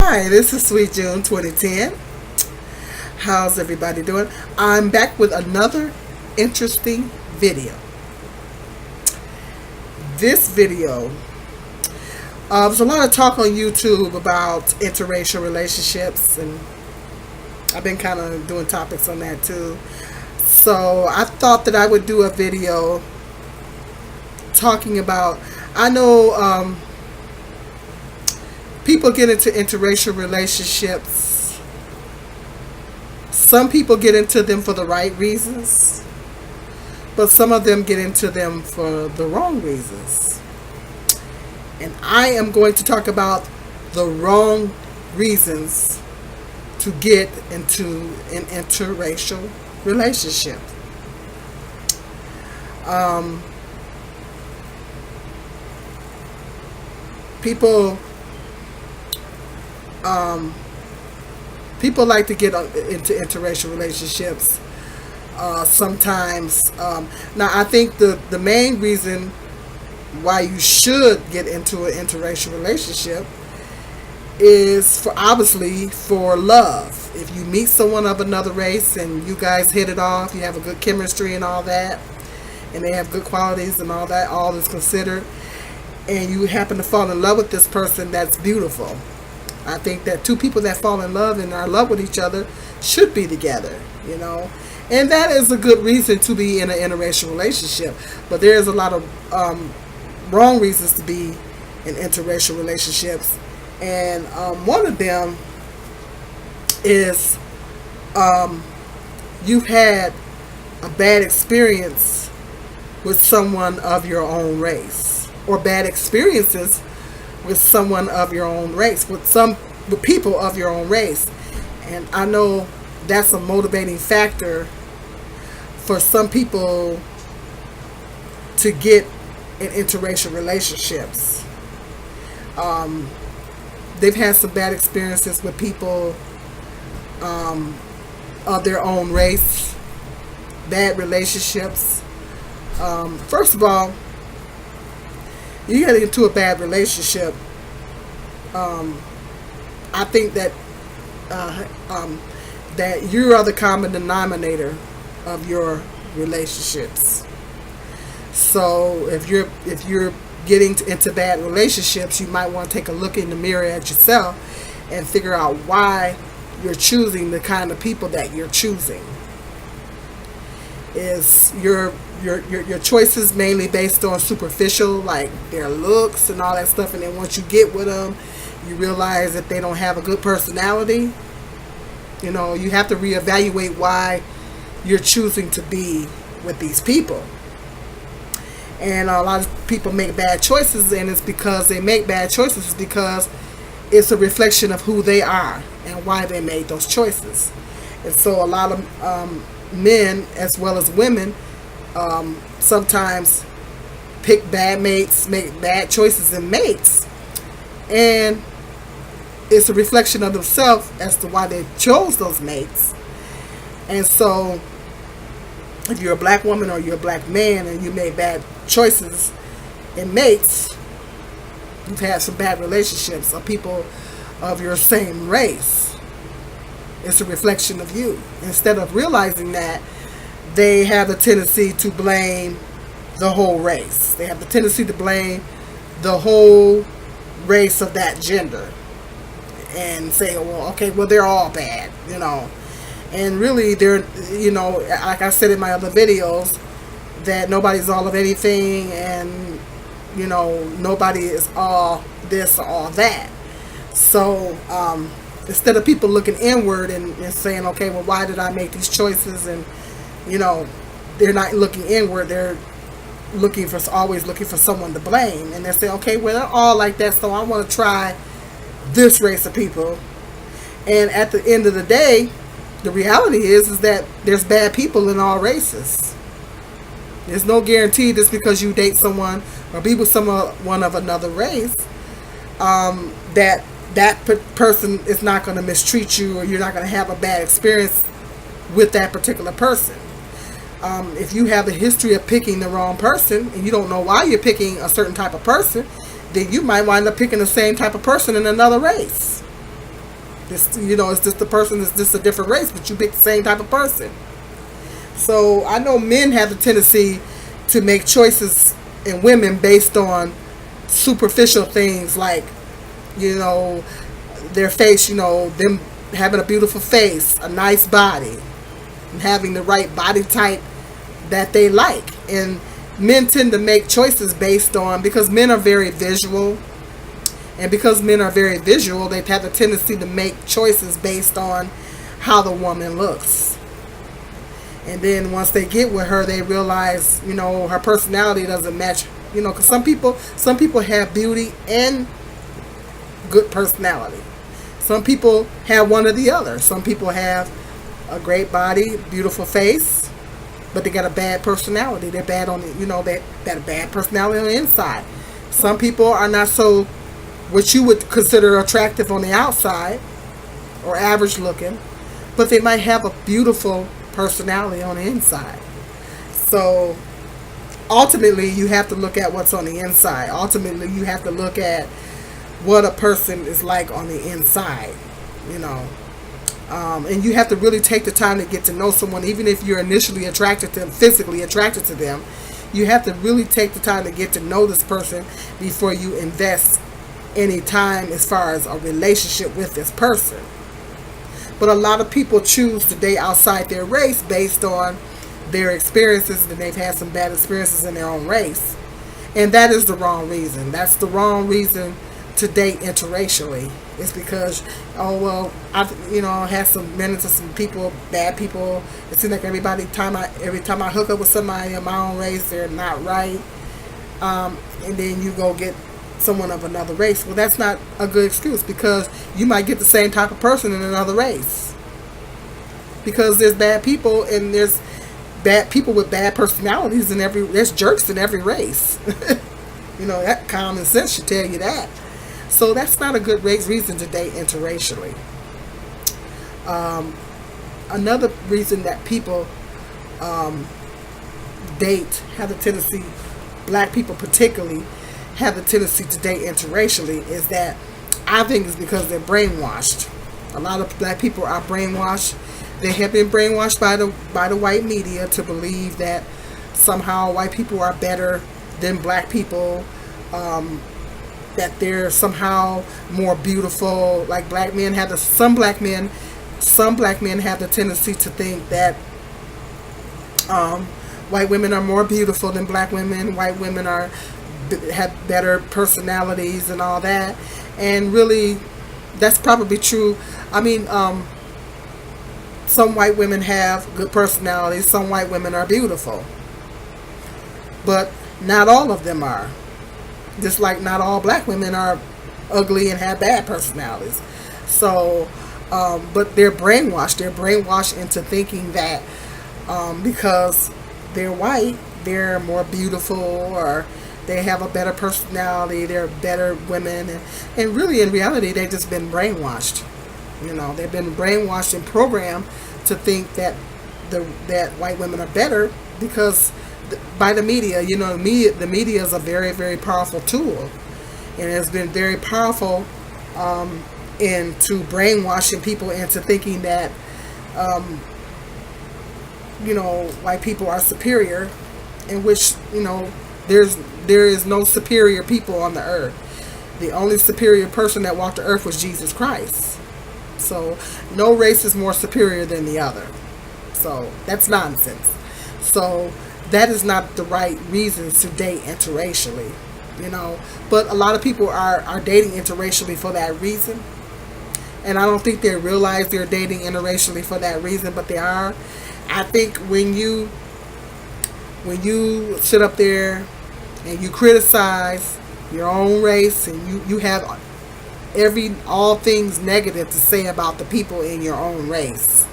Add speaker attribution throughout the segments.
Speaker 1: Hi, this is Sweet June 2010. How's everybody doing? I'm back with another interesting video. This video, there's a lot of talk on YouTube about interracial relationships, and I've been kind of doing topics on that too. So I thought that I would do a video talking about, I know people get into interracial relationships. Some people get into them for the right reasons, but some of them get into them for the wrong reasons. And I am going to talk about the wrong reasons to get into an interracial relationship. People like to get into interracial relationships sometimes. Now, I think the main reason why you should get into an interracial relationship is obviously for love. If you meet someone of another race and you guys hit it off, you have a good chemistry and all that, and they have good qualities and all that, all is considered, and you happen to fall in love with this person, that's beautiful. I think that two people that fall in love and are in love with each other should be together, you know. And that is a good reason to be in an interracial relationship. But there's a lot of wrong reasons to be in interracial relationships. And one of them is you've had a bad experience with someone of your own race, or bad experiences with someone of your own race, with people of your own race. And I know that's a motivating factor for some people to get in interracial relationships. They've had some bad experiences with people of their own race, bad relationships. First of all, you get into a bad relationship, I think that that you are the common denominator of your relationships. So if you're getting into bad relationships, you might want to take a look in the mirror at yourself and figure out why you're choosing the kind of people that you're choosing. Is your choices mainly based on superficial, like their looks and all that stuff, and then once you get with them, you realize that they don't have a good personality? You know, you have to reevaluate why you're choosing to be with these people. And a lot of people make bad choices, and it's because they make bad choices because it's a reflection of who they are and why they made those choices. And so a lot of men as well as women sometimes pick bad mates, make bad choices in mates, and it's a reflection of themselves as to why they chose those mates. And so if you're a black woman or you're a black man and you made bad choices in mates, you've had some bad relationships, or people of your same race, it's a reflection of you. Instead of realizing that, they have a tendency to blame the whole race. They have the tendency to blame the whole race of that gender and say, well, okay, well, they're all bad, you know. And really, they're, you know, like I said in my other videos, that nobody's all of anything, and, you know, nobody is all this or all that. So instead of people looking inward and saying, okay, well, why did I make these choices? And, you know, they're not looking inward. They're always looking for someone to blame. And they say, okay, well, they're all like that, so I want to try this race of people. And at the end of the day, the reality is that there's bad people in all races. There's no guarantee just because you date someone or be with someone of another race that person is not going to mistreat you, or you're not going to have a bad experience with that particular person. If you have a history of picking the wrong person and you don't know why you're picking a certain type of person, then you might wind up picking the same type of person in another race. This, it's just the person is just a different race, but you pick the same type of person. So I know men have the tendency to make choices in women based on superficial things like, their face, them having a beautiful face, a nice body, and having the right body type that they like. And men tend to make choices based on, because men are very visual, and because men are very visual, they have a tendency to make choices based on how the woman looks. And then once they get with her, they realize, her personality doesn't match, because some people have beauty and good personality. Some people have one or the other. Some people have a great body, beautiful face, but they got a bad personality. They're bad on the, they got a bad personality on the inside. Some people are not so, what you would consider attractive on the outside or average looking, but they might have a beautiful personality on the inside. So ultimately, you have to look at what's on the inside. Ultimately, you have to look at what a person is like on the inside, and you have to really take the time to get to know someone. Even if you're initially attracted to them, physically attracted to them, you have to really take the time to get to know this person before you invest any time as far as a relationship with this person. But a lot of people choose to date outside their race based on their experiences, and they've had some bad experiences in their own race. And that is the wrong reason. That's the wrong reason to date interracially. It's because, I've had some run into some people, bad people. It seems like every time I hook up with somebody of my own race, they're not right. And then you go get someone of another race. Well, that's not a good excuse, because you might get the same type of person in another race. Because there's bad people, and there's bad people with bad personalities in there's jerks in every race. That common sense should tell you that. So that's not a good reason to date interracially. Another reason that people date, have a tendency, black people particularly, have a tendency to date interracially, is that I think it's because they're brainwashed. A lot of black people are brainwashed. They have been brainwashed by the white media to believe that somehow white people are better than black people, that they're somehow more beautiful. Like some black men have the tendency to think that white women are more beautiful than black women. White women have better personalities and all that. And really, that's probably true. I mean, some white women have good personalities. Some white women are beautiful. But not all of them are. Just like not all black women are ugly and have bad personalities. So, but they're brainwashed. They're brainwashed into thinking that because they're white, they're more beautiful, or they have a better personality, they're better women. And really, in reality, they've just been brainwashed. They've been brainwashed and programmed to think that that white women are better because by the media. The media is a very, very powerful tool, and it's been very powerful into brainwashing people into thinking that white people are superior, in which there is no superior people on the earth. The only superior person that walked the earth was Jesus Christ. So no race is more superior than the other. So that's nonsense. So that is not the right reasons to date interracially, But a lot of people are dating interracially for that reason. And I don't think they realize they're dating interracially for that reason, but they are. I think when you sit up there and you criticize your own race, and you have all things negative to say about the people in your own race,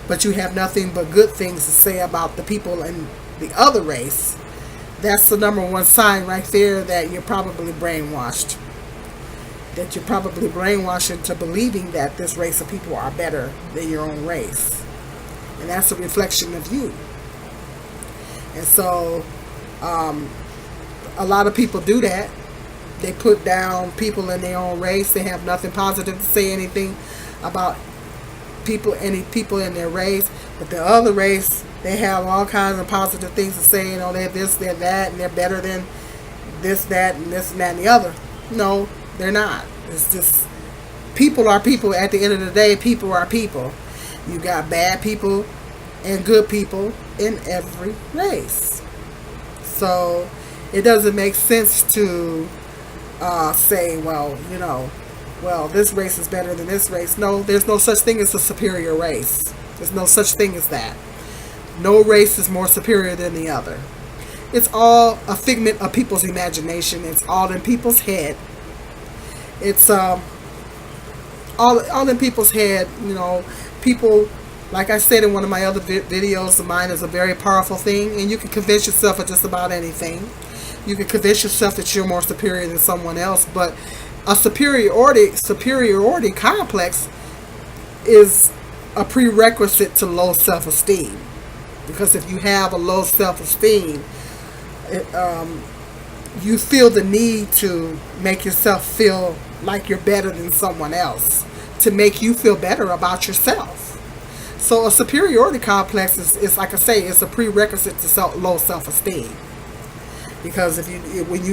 Speaker 1: but you have nothing but good things to say about the people in the other race, that's the number one sign right there that you're probably brainwashed. That you're probably brainwashed into believing that this race of people are better than your own race. And that's a reflection of you. And so, a lot of people do that. They put down people in their own race. They have nothing positive to say anything about any people in their race. But the other race, they have all kinds of positive things to say. You know, they're this, they're that, and they're better than this, that, and this, and that, and the other. No, they're not. It's just, people are people. At the end of the day, people are people. You got bad people and good people in every race. So it doesn't make sense to say, well, this race is better than this race. No, there's no such thing as a superior race. There's no such thing as that. No race is more superior than the other. It's all a figment of people's imagination. It's all in people's head. It's all in people's head. People, like I said in one of my other videos, the mind is a very powerful thing, and you can convince yourself of just about anything. You can convince yourself that you're more superior than someone else, but a superiority complex is a prerequisite to low self-esteem. Because if you have a low self-esteem, you feel the need to make yourself feel like you're better than someone else, to make you feel better about yourself. So a superiority complex is like I say, it's a prerequisite to low self-esteem. Because when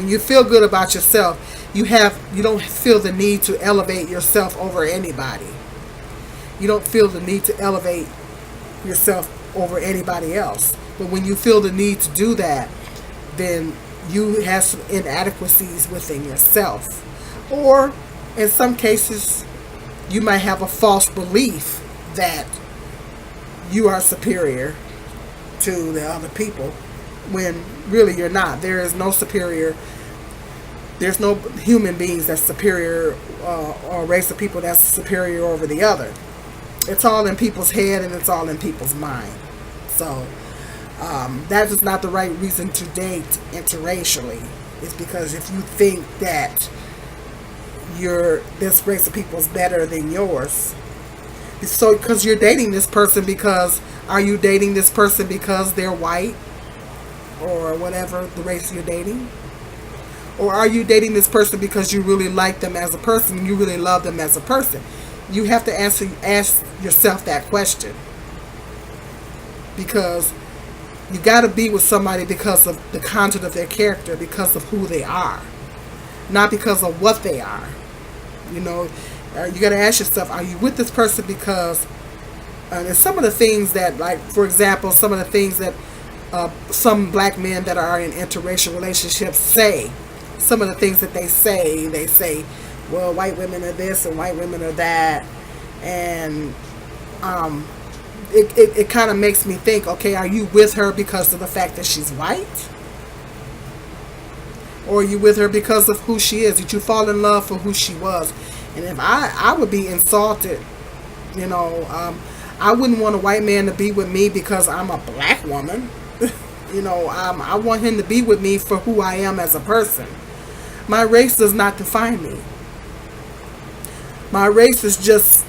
Speaker 1: you feel good about yourself, you don't feel the need to elevate yourself over anybody. You don't feel the need to elevate yourself over anybody else. But when you feel the need to do that, then you have some inadequacies within yourself. Or in some cases, you might have a false belief that you are superior to the other people, when really you're not. There is no superior. There's no human beings that's superior, or a race of people that's superior over the other. It's all in people's head, and it's all in people's mind. So that is not the right reason to date interracially. It's because if you think that this race of people is better than yours, so because you're dating this person, because are you dating this person because they're white or whatever the race you're dating? Or are you dating this person because you really like them as a person, you really love them as a person? You have to ask yourself that question. Because you got to be with somebody because of the content of their character, because of who they are, not because of what they are. You got to ask yourself, are you with this person because and some of the things that, like, for example, some of the things that some black men that are in interracial relationships say, some of the things that they say, well, white women are this and white women are that, and it kind of makes me think, okay, are you with her because of the fact that she's white? Or are you with her because of who she is? Did you fall in love for who she was? And if I would be insulted, I wouldn't want a white man to be with me because I'm a black woman. I want him to be with me for who I am as a person. My race does not define me. My race is just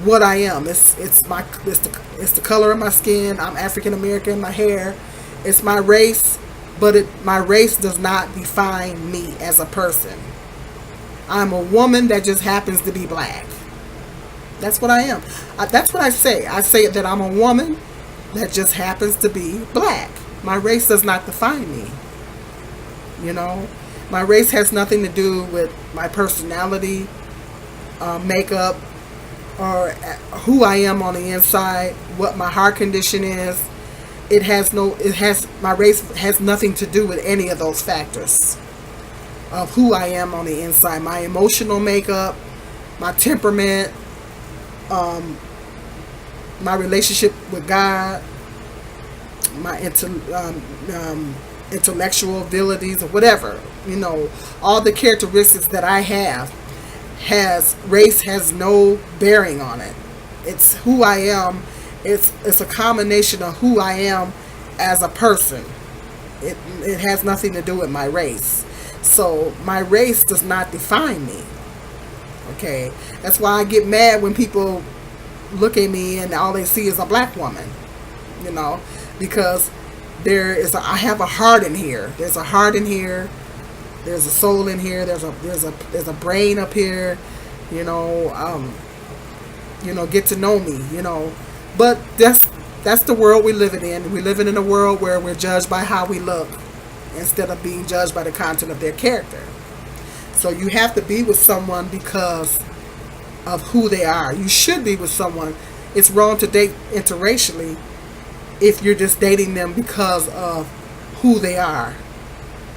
Speaker 1: what I am. It's the color of my skin. I'm African American. My hair. It's my race, but my race does not define me as a person. I'm a woman that just happens to be black. That's what I am. That's what I say. I say that I'm a woman that just happens to be black. My race does not define me. My race has nothing to do with my personality, makeup, or who I am on the inside, what my heart condition is. My race has nothing to do with any of those factors of who I am on the inside. My emotional makeup, my temperament, my relationship with God, my intellectual abilities, or whatever, all the characteristics that I have, race has no bearing on it. It's who I am. It's a combination of who I am as a person. It has nothing to do with my race. So my race does not define me. Okay, that's why I get mad when people look at me and all they see is a black woman. Because I have a heart in here. There's a heart in here. There's a soul in here. There's a brain up here. You know, get to know me. But that's the world we're living in. We're living in a world where we're judged by how we look instead of being judged by the content of their character. So you have to be with someone because of who they are. You should be with someone. It's wrong to date interracially if you're just dating them because of who they are.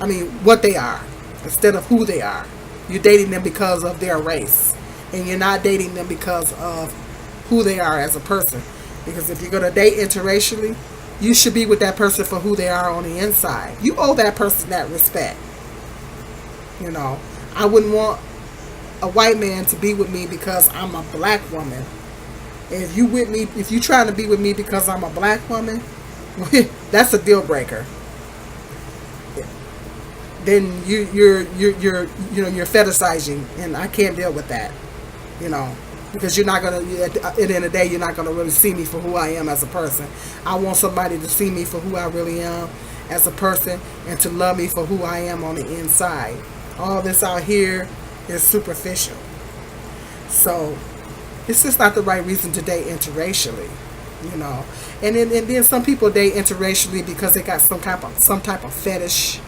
Speaker 1: I mean, what they are, instead of who they are. You're dating them because of their race. And you're not dating them because of who they are as a person. Because if you're going to date interracially, you should be with that person for who they are on the inside. You owe that person that respect. I wouldn't want a white man to be with me because I'm a black woman. And if you trying to be with me because I'm a black woman, that's a deal breaker. Then you're fetishizing, and I can't deal with that. Because you're not gonna, at the end of the day, you're not gonna really see me for who I am as a person. I want somebody to see me for who I really am as a person, and to love me for who I am on the inside. All this out here is superficial. So it's just not the right reason to date interracially. And then some people date interracially because they got some type of fetish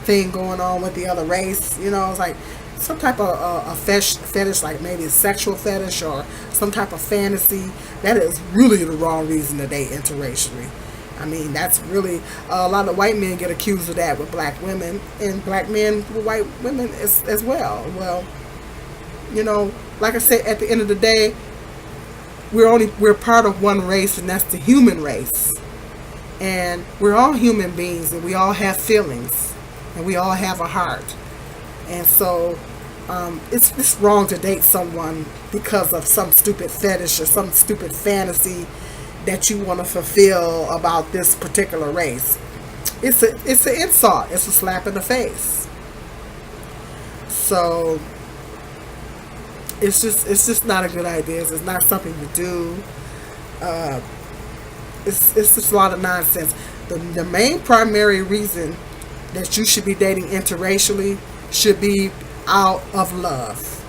Speaker 1: thing going on with the other race. It's like some type of a fetish, like maybe a sexual fetish or some type of fantasy. That is really the wrong reason to date interracially. I mean, that's really, a lot of white men get accused of that with black women, and black men with white women as well. Well, like I said, at the end of the day, we're part of one race, and that's the human race. And we're all human beings, and we all have feelings, and we all have a heart. And so it's wrong to date someone because of some stupid fetish or some stupid fantasy that you want to fulfill about this particular race. It's an insult. It's a slap in the face. So it's just not a good idea. It's not something to do. It's just a lot of nonsense. The main primary reason that you should be dating interracially should be out of love.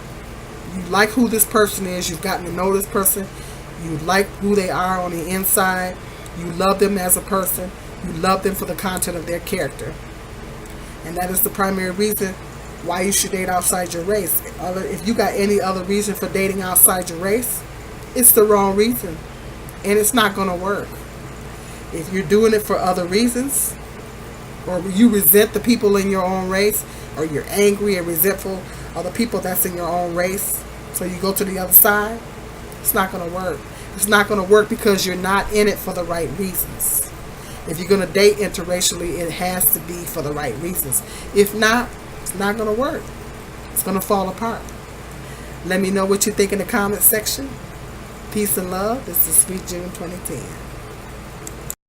Speaker 1: You like who this person is. You've gotten to know this person. You like who they are on the inside. You love them as a person. You love them for the content of their character. And that is the primary reason why you should date outside your race. If you got any other reason for dating outside your race, it's the wrong reason. And it's not going to work. If you're doing it for other reasons, or you resent the people in your own race, or you're angry and resentful of the people that's in your own race, so you go to the other side, it's not going to work. It's not going to work because you're not in it for the right reasons. If you're going to date interracially, it has to be for the right reasons. If not, it's not going to work. It's going to fall apart. Let me know what you think in the comment section. Peace and love. This is Sweet June 2010.